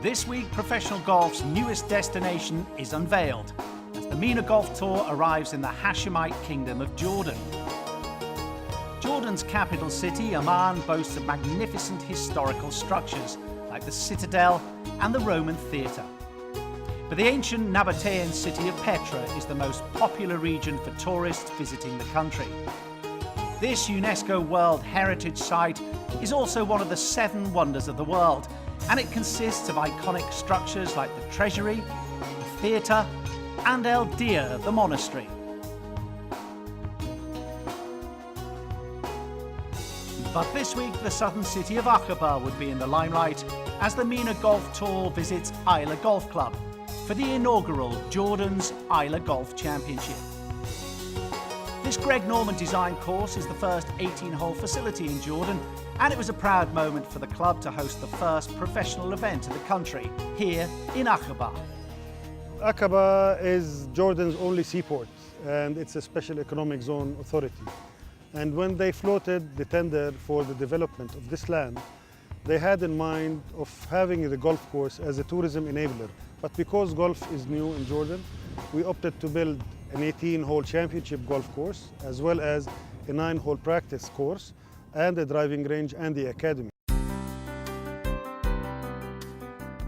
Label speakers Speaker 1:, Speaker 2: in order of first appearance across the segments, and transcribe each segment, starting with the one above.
Speaker 1: This week, professional golf's newest destination is unveiled as the MENA Golf Tour arrives in the Hashemite Kingdom of Jordan. Jordan's capital city, Amman, boasts of magnificent historical structures like the Citadel and the Roman Theatre. But the ancient Nabatean city of Petra is the most popular region for tourists visiting the country. This UNESCO World Heritage Site is also one of the 7 wonders of the world, and it consists of iconic structures like the Treasury, the Theatre, and El Dir, the monastery. But this week, the southern city of Aqaba would be in the limelight as the MENA Golf Tour visits Ayla Golf Club for the inaugural Jordan's Ayla Golf Championship. This Greg Norman design course is the first 18-hole facility in Jordan, and it was a proud moment for the club to host the first professional event in the country, here in Aqaba.
Speaker 2: Aqaba is Jordan's only seaport, and it's a special economic zone authority. And when they floated the tender for the development of this land, they had in mind of having the golf course as a tourism enabler. But because golf is new in Jordan, we opted to build an 18-hole championship golf course, as well as a 9-hole practice course, and a driving range and the academy.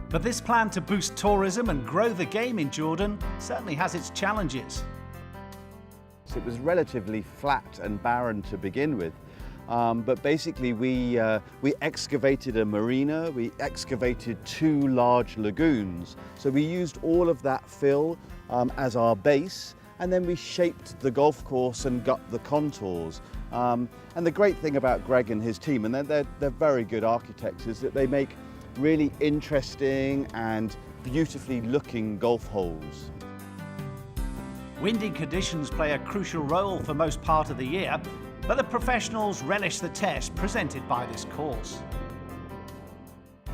Speaker 1: But this plan to boost tourism and grow the game in Jordan certainly has its challenges.
Speaker 3: It was relatively flat and barren to begin with, but basically we excavated a marina, we excavated 2 large lagoons. So we used all of that fill as our base, and then we shaped the golf course and got the contours. And the great thing about Greg and his team, and they're very good architects, is that they make really interesting and beautifully looking golf holes.
Speaker 1: Windy conditions play a crucial role for most part of the year, but the professionals relish the test presented by this course.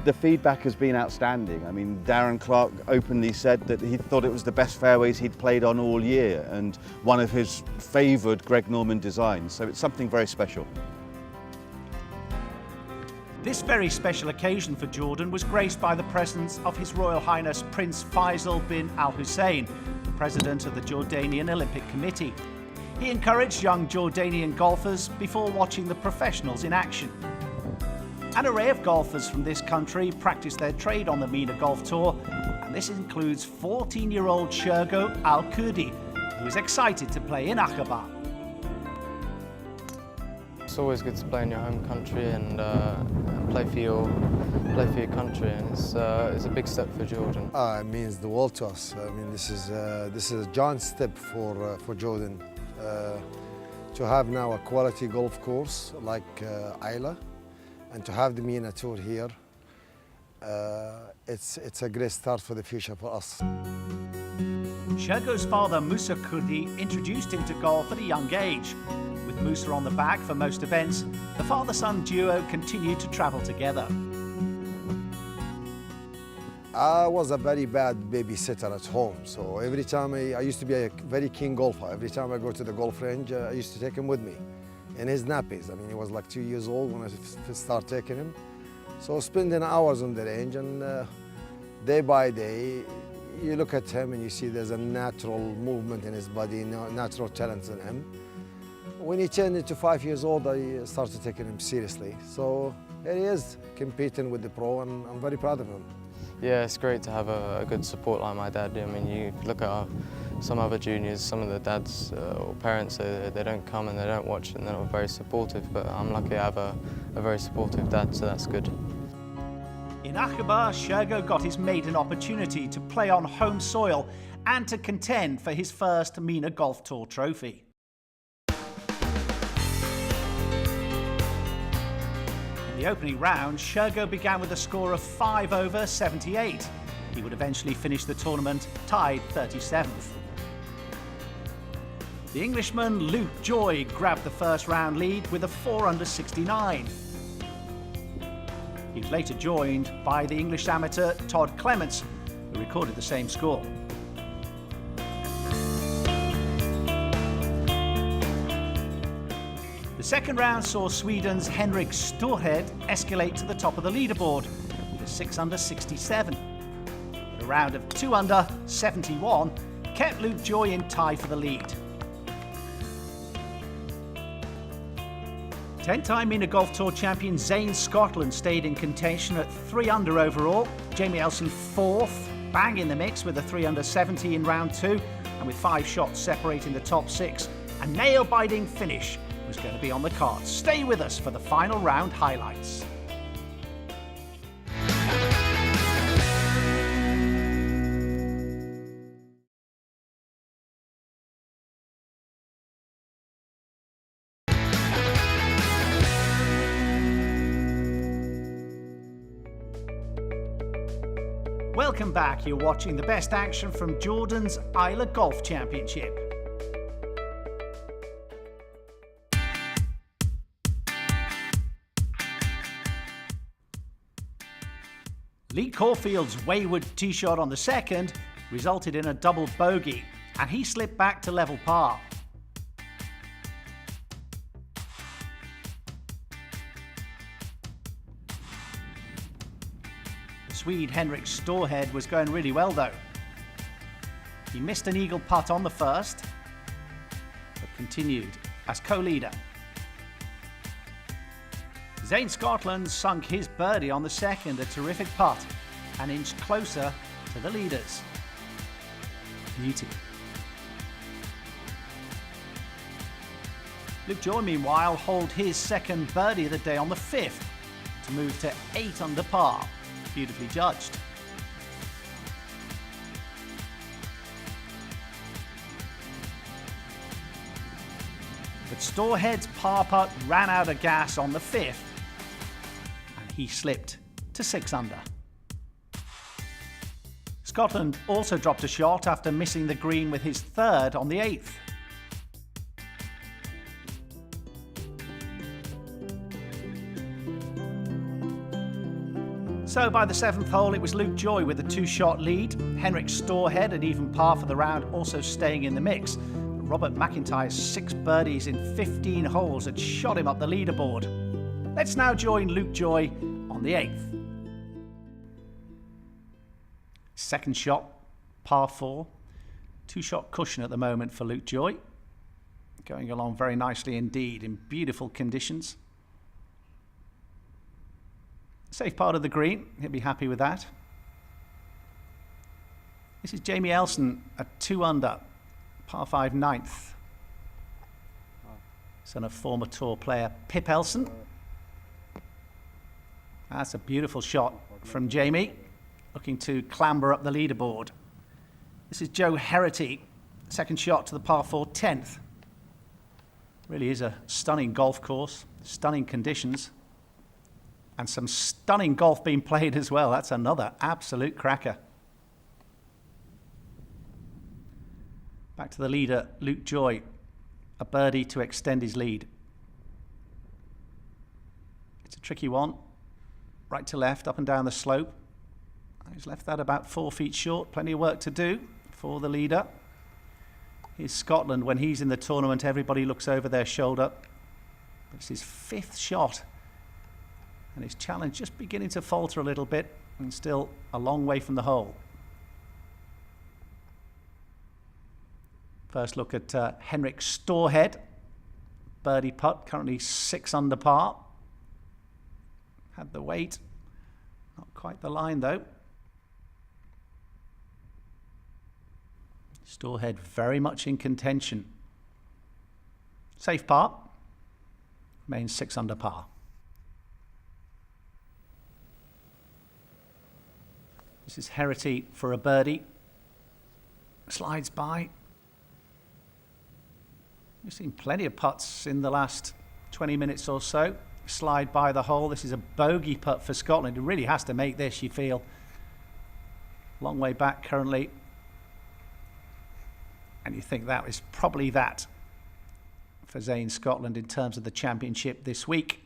Speaker 3: The feedback has been outstanding. I mean, Darren Clark openly said that he thought it was the best fairways he'd played on all year and one of his favoured Greg Norman designs, so it's something very special.
Speaker 1: This very special occasion for Jordan was graced by the presence of His Royal Highness Prince Faisal bin Al Hussein, the President of the Jordanian Olympic Committee. He encouraged young Jordanian golfers before watching the professionals in action. An array of golfers from this country practice their trade on the MENA Golf Tour, and this includes 14-year-old Shergo Al-Kurdi, who is excited to play in Aqaba.
Speaker 4: It's always good to play in your home country and play for your country, and it's a big step for Jordan.
Speaker 5: It means the world to us. I mean, this is a giant step for Jordan to have now a quality golf course like Ayla, and to have the MENA Tour here. It's a great start for the future for us.
Speaker 1: Shergo's father, Musa Kurdi, introduced him to golf at a young age. With Musa on the back for most events, the father-son duo continued to travel together.
Speaker 5: I was a very bad babysitter at home, so every time I used to be a very keen golfer. Every time I go to the golf range, I used to take him with me in his nappies. I mean, he was like 2 years old when I started taking him. So spending hours on the range, and day by day, you look at him and you see there's a natural movement in his body, natural talents in him. When he turned into 5 years old, I started taking him seriously. So here he is, competing with the pro, and I'm very proud of him.
Speaker 4: Yeah, it's great to have a good support like my dad. I mean, you look at some other juniors, some of the dads or parents, they don't come and they don't watch and they're not very supportive, but I'm lucky I have a very supportive dad, so that's good.
Speaker 1: In Aqaba, Shergo got his maiden opportunity to play on home soil and to contend for his first MENA Golf Tour trophy. In the opening round, Shergo began with a score of 5 over 78. He would eventually finish the tournament tied 37th. The Englishman Luke Joy grabbed the first round lead with a 4 under 69. He was later joined by the English amateur Todd Clements, who recorded the same score. The second round saw Sweden's Henrik Storhed escalate to the top of the leaderboard with a 6 under 67. The round of 2 under 71 kept Luke Joy in tie for the lead. 10-time MENA Golf Tour champion Zane Scotland stayed in contention at 3 under overall. Jamie Elson 4th, bang in the mix with a 3 under 70 in round 2, and with 5 shots separating the top 6. A nail-biting finish was going to be on the cards. Stay with us for the final round highlights. Welcome back. You're watching the best action from Jordan's Ayla Golf Championship. Lee Caulfield's wayward tee shot on the second resulted in a double bogey, and he slipped back to level par. The Swede Henrik Storhed was going really well though. He missed an eagle putt on the first, but continued as co-leader. Zane Scotland sunk his birdie on the second, a terrific putt, and inched closer to the leaders. Beauty. Luke Joy, meanwhile, holed his second birdie of the day on the 5th to move to 8 under par. Beautifully judged. But Storhead's par putt ran out of gas on the 5th, and he slipped to 6 under. Scotland also dropped a shot after missing the green with his 3rd on the 8th. So by the 7th hole, it was Luke Joy with a 2-shot lead. Henrik Storhed at even par for the round, also staying in the mix. Robert McIntyre's 6 birdies in 15 holes had shot him up the leaderboard. Let's now join Luke Joy on the 8th. Second shot, par 4. 2-shot cushion at the moment for Luke Joy. Going along very nicely indeed in beautiful conditions. Safe part of the green, he'll be happy with that. This is Jamie Elson at 2 under, par 5 9th. Son of former tour player Pip Elson. That's a beautiful shot from Jamie, looking to clamber up the leaderboard. This is Joe Herity, second shot to the par 4 10th. Really is a stunning golf course, stunning conditions. And some stunning golf being played as well. That's another absolute cracker. Back to the leader, Luke Joy. A birdie to extend his lead. It's a tricky one. Right to left, up and down the slope. He's left that about 4 feet short. Plenty of work to do for the leader. Here's Scotland. When he's in the tournament, everybody looks over their shoulder. It's his 5th shot. And his challenge just beginning to falter a little bit, and still a long way from the hole. First look at Henrik Storhed. Birdie putt, currently 6 under par. Had the weight. Not quite the line though. Storhed very much in contention. Safe par. Remains 6 under par. This is Herity for a birdie. Slides by. We've seen plenty of putts in the last 20 minutes or so. Slide by the hole. This is a bogey putt for Scotland. It really has to make this, you feel. Long way back currently. And you think that is probably that for Zane Scotland in terms of the championship this week.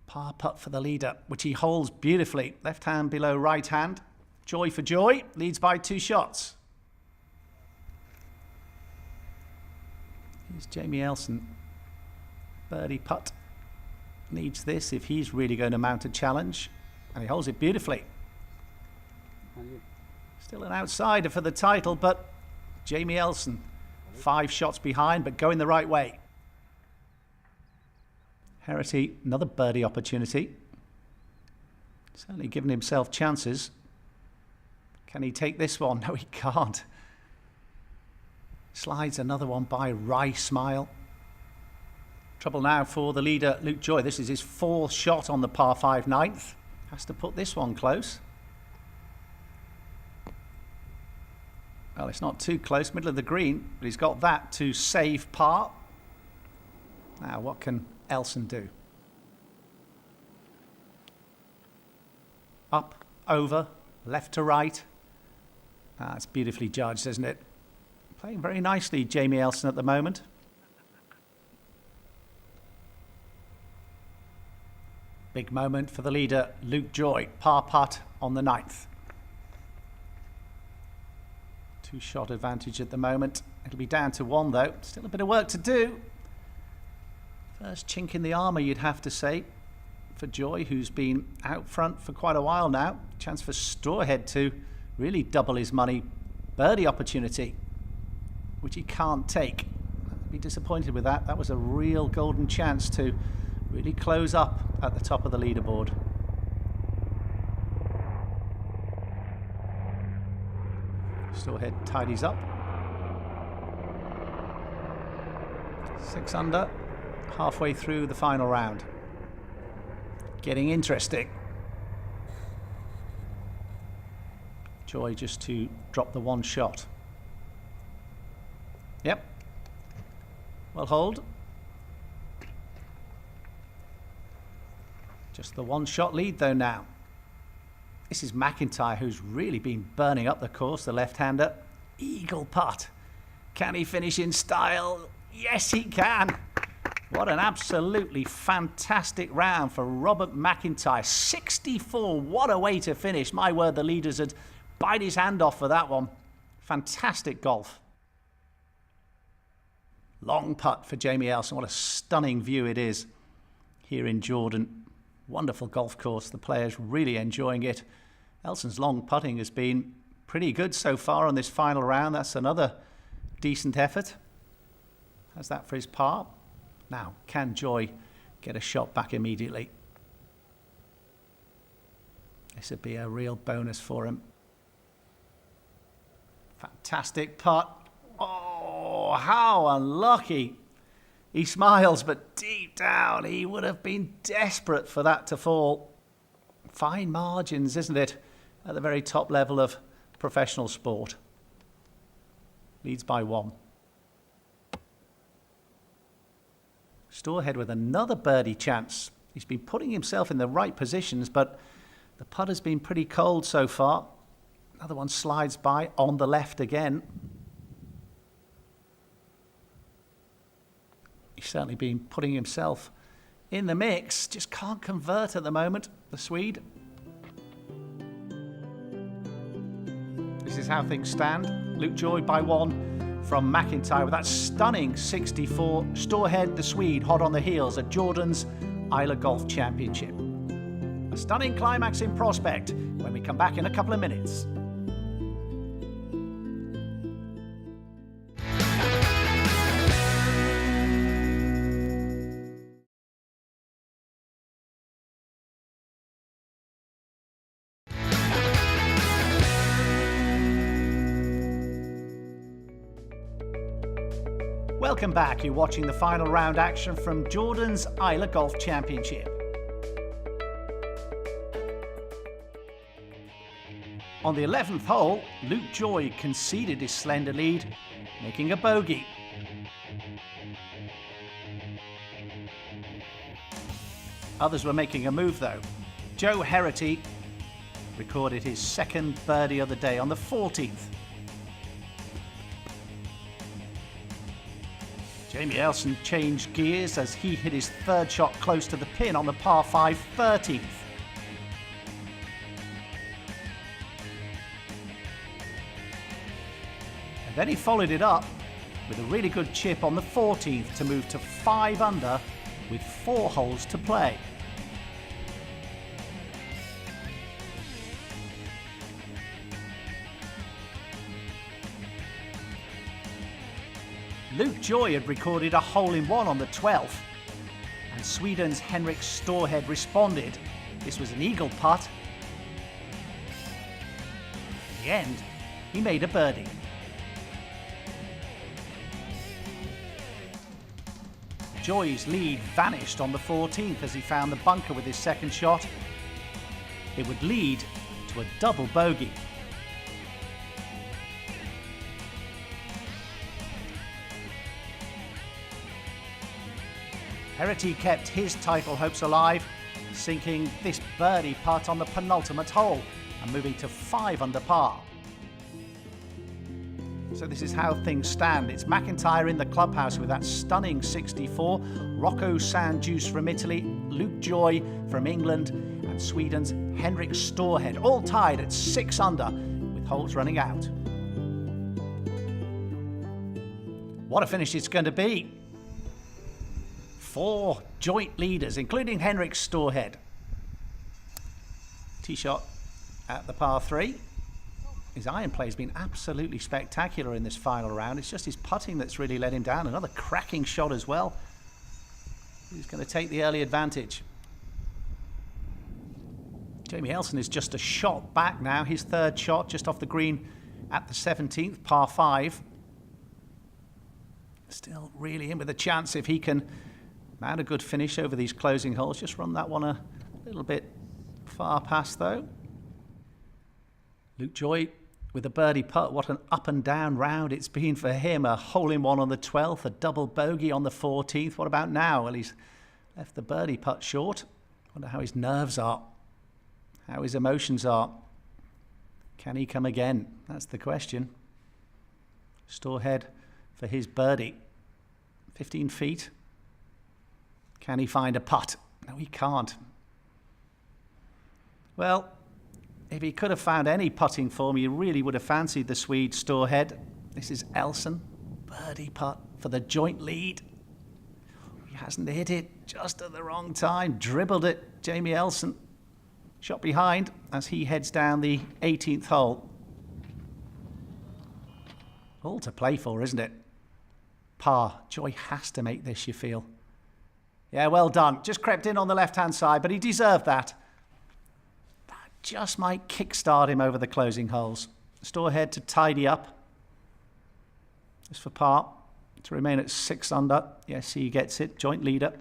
Speaker 1: Par putt for the leader, which he holds beautifully. Left hand below right hand. Joy for Joy, leads by 2 shots. Here's Jamie Elson. Birdie putt. Needs this if he's really going to mount a challenge. And he holds it beautifully. Still an outsider for the title, but Jamie Elson, 5 shots behind, but going the right way. Herity, another birdie opportunity. Certainly given himself chances. Can he take this one? No, he can't. Slides another one by Rye Smile. Trouble now for the leader, Luke Joy. This is his 4th shot on the par 5 9th. Has to put this one close. Well, it's not too close, middle of the green, but he's got that to save par. Now, what can Elson do? Up, over, left to right. It's beautifully judged, isn't it? Playing very nicely, Jamie Elson, at the moment. Big moment for the leader, Luke Joy. Par putt on the 9th. 2-shot advantage at the moment. It'll be down to 1, though. Still a bit of work to do. First chink in the armour, you'd have to say, for Joy, who's been out front for quite a while now. Chance for Storehead to really double his money. Birdie opportunity, which he can't take. I'd be disappointed with that. That was a real golden chance to really close up at the top of the leaderboard. Storehead tidies up. 6 under, halfway through the final round. Getting interesting. Joy just to drop the 1 shot. Yep. Well, hold. Just the 1-shot lead, though, now. This is McIntyre, who's really been burning up the course, the left-hander. Eagle putt. Can he finish in style? Yes, he can. What an absolutely fantastic round for Robert McIntyre. 64, what a way to finish. My word, the leaders had bite his hand off for that one. Fantastic golf. Long putt for Jamie Elson. What a stunning view it is here in Jordan. Wonderful golf course. The players really enjoying it. Elson's long putting has been pretty good so far on this final round. That's another decent effort. Has that for his par. Now, can Joy get a shot back immediately? This would be a real bonus for him. Fantastic putt. Oh, how unlucky. He smiles, but deep down he would have been desperate for that to fall. Fine margins, isn't it, at the very top level of professional sport. Leads by 1. Storehead with another birdie chance. He's been putting himself in the right positions, but the putt has been pretty cold so far. Another one slides by on the left again. He's certainly been putting himself in the mix. Just can't convert at the moment, the Swede. This is how things stand. Luke Joy by 1 from McIntyre with that stunning 64. Storehead, the Swede, hot on the heels at Jordan's Ayla Golf Championship. A stunning climax in prospect when we come back in a couple of minutes. Welcome back. You're watching the final round action from Jordan's Ayla Golf Championship. On the 11th hole, Luke Joy conceded his slender lead, making a bogey. Others were making a move though. Joe Herity recorded his 2nd birdie of the day on the 14th. Jamie Elson changed gears as he hit his 3rd shot close to the pin on the par 5 13th. And then he followed it up with a really good chip on the 14th to move to 5 under with 4 holes to play. Luke Joy had recorded a hole-in-one on the 12th, and Sweden's Henrik Storhed responded. This was an eagle putt. In the end, he made a birdie. Joy's lead vanished on the 14th as he found the bunker with his second shot. It would lead to a double bogey. Herity kept his title hopes alive, sinking this birdie putt on the penultimate hole and moving to 5 under par. So this is how things stand. It's McIntyre in the clubhouse with that stunning 64, Rocco Sanjuice from Italy, Luke Joy from England, and Sweden's Henrik Storhed, all tied at 6 under with holes running out. What a finish it's going to be. 4 joint leaders, including Henrik Storhed. Tee shot at the par 3. His iron play has been absolutely spectacular in this final round. It's just his putting that's really let him down. Another cracking shot as well. He's going to take the early advantage. Jamie Elson is just a shot back now. His third shot just off the green at the 17th, par 5. Still really in with a chance if he can mount a good finish over these closing holes. Just run that one a little bit far past though. Luke Joy with a birdie putt. What an up and down round it's been for him. A hole-in-one on the 12th, a double bogey on the 14th. What about now? Well, he's left the birdie putt short. Wonder how his nerves are, how his emotions are. Can he come again? That's the question. Storhed for his birdie. 15 feet. Can he find a putt? No, he can't. Well, if he could have found any putting form, he really would have fancied the Swede Storhed. This is Elson. Birdie putt for the joint lead. He hasn't hit it just at the wrong time. Dribbled it, Jamie Elson. Shot behind as he heads down the 18th hole. All to play for, isn't it? Par. Joy has to make this, you feel. Yeah, well done. Just crept in on the left-hand side, but he deserved that. Just might kickstart him over the closing holes. Storhed to tidy up. Just for par. To remain at 6 under. Yes, he gets it. Joint leader.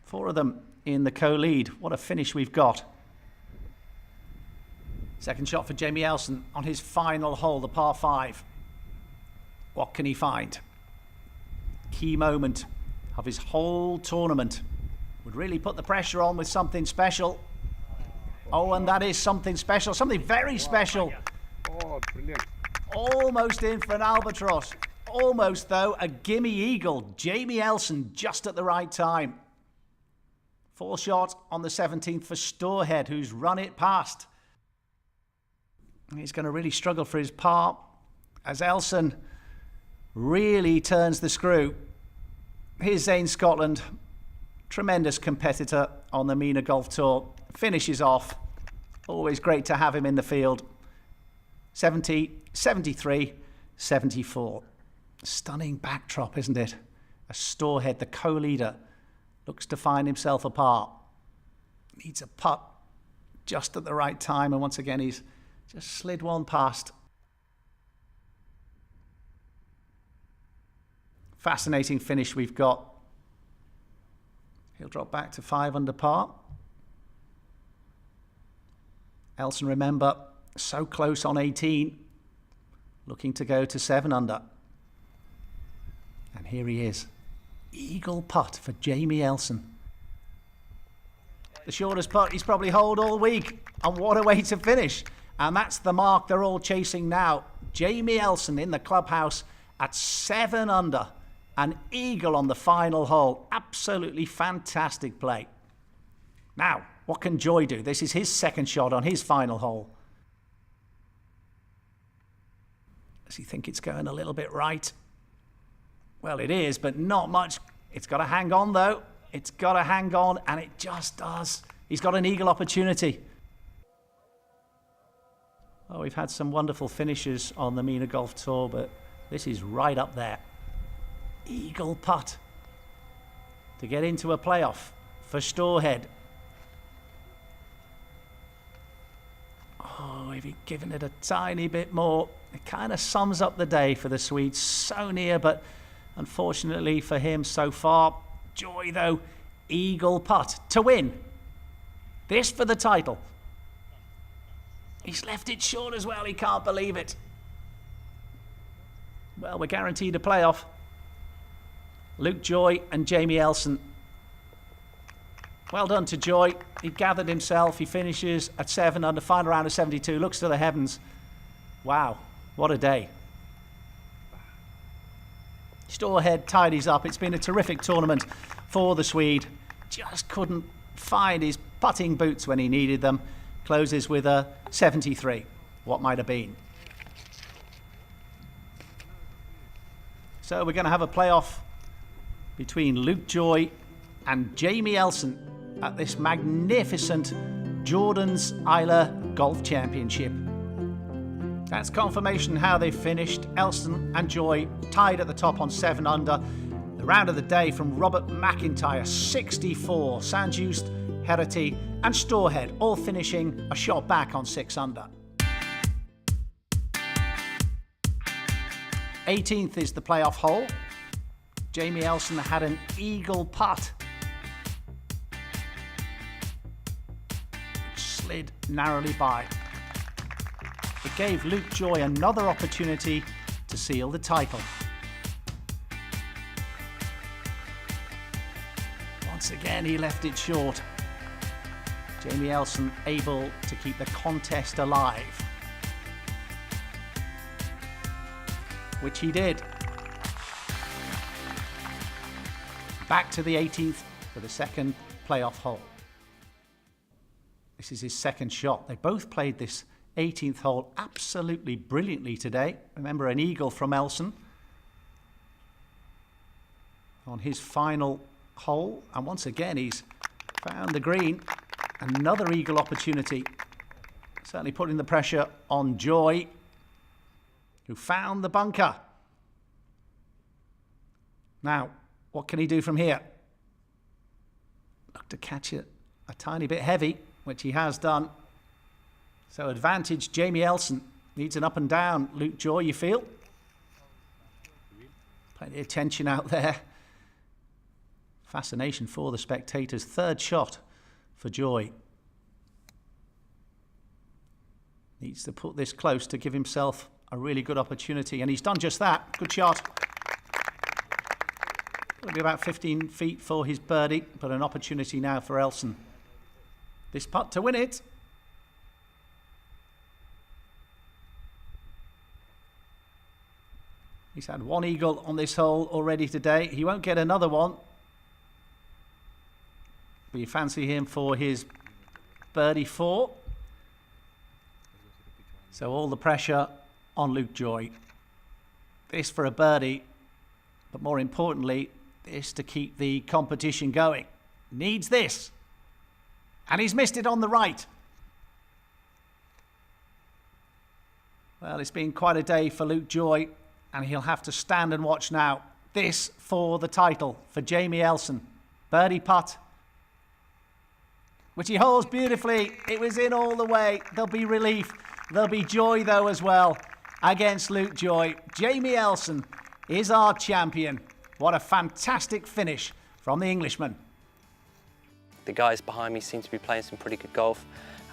Speaker 1: 4 of them in the co-lead. What a finish we've got. Second shot for Jamie Elson on his final hole, the par 5. What can he find? Key moment of his whole tournament. Would really put the pressure on with something special. Oh, and that is something special, something very special.
Speaker 6: Oh, brilliant.
Speaker 1: Almost in for an albatross. Almost, though, a gimme eagle. Jamie Elson just at the right time. 4 shot on the 17th for Storhed, who's run it past. He's going to really struggle for his par as Elson really turns the screw. Here's Zane Scotland, tremendous competitor on the MENA Golf Tour. Finishes off. Always great to have him in the field. 70, 73, 74. Stunning backdrop, isn't it? A Storhed, the co-leader, looks to find himself a par. Needs a putt just at the right time, and once again he's just slid one past. Fascinating finish we've got. He'll drop back to 5 under par. Elson, remember, so close on 18, looking to go to 7 under. And here he is. Eagle putt for Jamie Elson. The shortest putt he's probably holed all week. And what a way to finish. And that's the mark they're all chasing now. Jamie Elson in the clubhouse at 7 under. An eagle on the final hole. Absolutely fantastic play. Now, what can Joy do? This is his second shot on his final hole. Does he think it's going a little bit right? Well, it is, but not much. It's got to hang on, though. It's got to hang on, and it just does. He's got an eagle opportunity. Oh, we've had some wonderful finishes on the MENA Golf Tour, but this is right up there. eagle putt to get into a playoff for Storhead. Oh, if he'd given it a tiny bit more, it kind of sums up the day for the Swedes. So near, but unfortunately for him so far. Joy, though, eagle putt to win. This for the title. He's left it short as well. He can't believe it. Well, we're guaranteed a playoff. Luke Joy and Jamie Elson. Well done to Joy. He gathered himself. He finishes at 7 under, final round of 72. Looks to the heavens. Wow, what a day. Storhead tidies up. It's been a terrific tournament for the Swede. Just couldn't find his putting boots when he needed them. Closes with a 73. What might have been. So we're going to have a playoff between Luke Joy and Jamie Elson at this magnificent Jordan's Ayla Golf Championship. That's confirmation how they finished. Elson and Joy tied at the top on 7 under. The round of the day from Robert McIntyre, 64. Sandhust, Herity and Storhead all finishing a shot back on 6 under. 18th is the playoff hole. Jamie Elson had an eagle putt, which slid narrowly by. It gave Luke Joy another opportunity to seal the title. Once again, he left it short. Jamie Elson able to keep the contest alive, which he did. Back to the 18th for the second playoff hole. This is his second shot. They both played this 18th hole absolutely brilliantly today. Remember, an eagle from Elson on his final hole. And once again, he's found the green. Another eagle opportunity. Certainly putting the pressure on Joy, who found the bunker. Now, what can he do from here? Look to catch it a tiny bit heavy, which he has done. So advantage Jamie Elson. Needs an up and down. Luke Joy, you feel? Plenty of tension out there. Fascination for the spectators. Third shot for Joy. Needs to put this close to give himself a really good opportunity, and he's done just that. Good shot. It'll be about 15 feet for his birdie, but an opportunity now for Elson. This putt to win it. He's had one eagle on this hole already today. He won't get another one. But you fancy him for his birdie 4. So all the pressure on Luke Joy. This for a birdie, but more importantly, this to keep the competition going. Needs this. And he's missed it on the right. Well, it's been quite a day for Luke Joy, and he'll have to stand and watch now. This for the title for Jamie Elson. Birdie putt, which he holds beautifully. It was in all the way. There'll be relief. There'll be joy, though, as well, against Luke Joy. Jamie Elson is our champion. What a fantastic finish from the Englishman.
Speaker 6: The guys behind me seem to be playing some pretty good golf,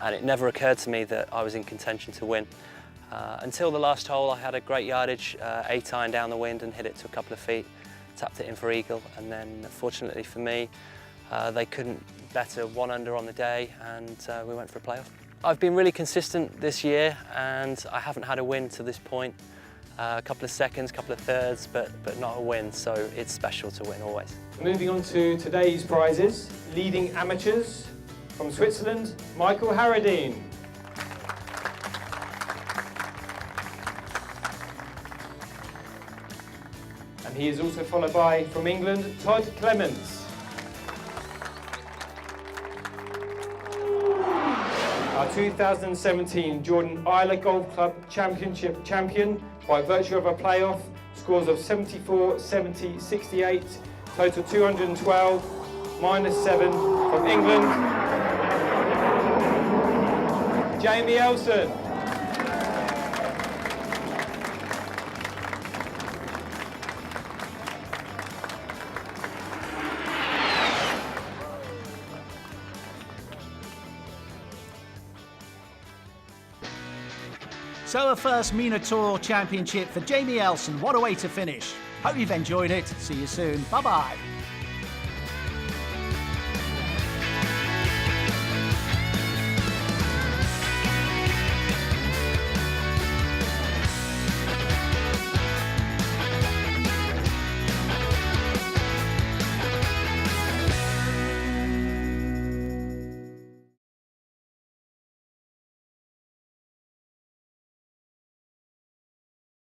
Speaker 6: and it never occurred to me that I was in contention to win. Until the last hole, I had a great yardage, 8-iron down the wind and hit it to a couple of feet, tapped it in for eagle, and then fortunately for me, they couldn't better 1 under on the day, and we went for a playoff. I've been really consistent this year, and I haven't had a win to this point. A couple of seconds, couple of thirds, but not a win, so it's special to win always.
Speaker 7: Moving on to today's prizes, leading amateurs from Switzerland, Michael Harradine. And he is also followed by, from England, Todd Clements. Our 2017 Jordan Ayla Golf Club Championship champion by virtue of a playoff, Scores of 74, 70, 68, total 212, -7 from England. Jamie Elson.
Speaker 1: So a first MENA Tour Championship for Jamie Elson. What a way to finish. Hope you've enjoyed it. See you soon. Bye-bye.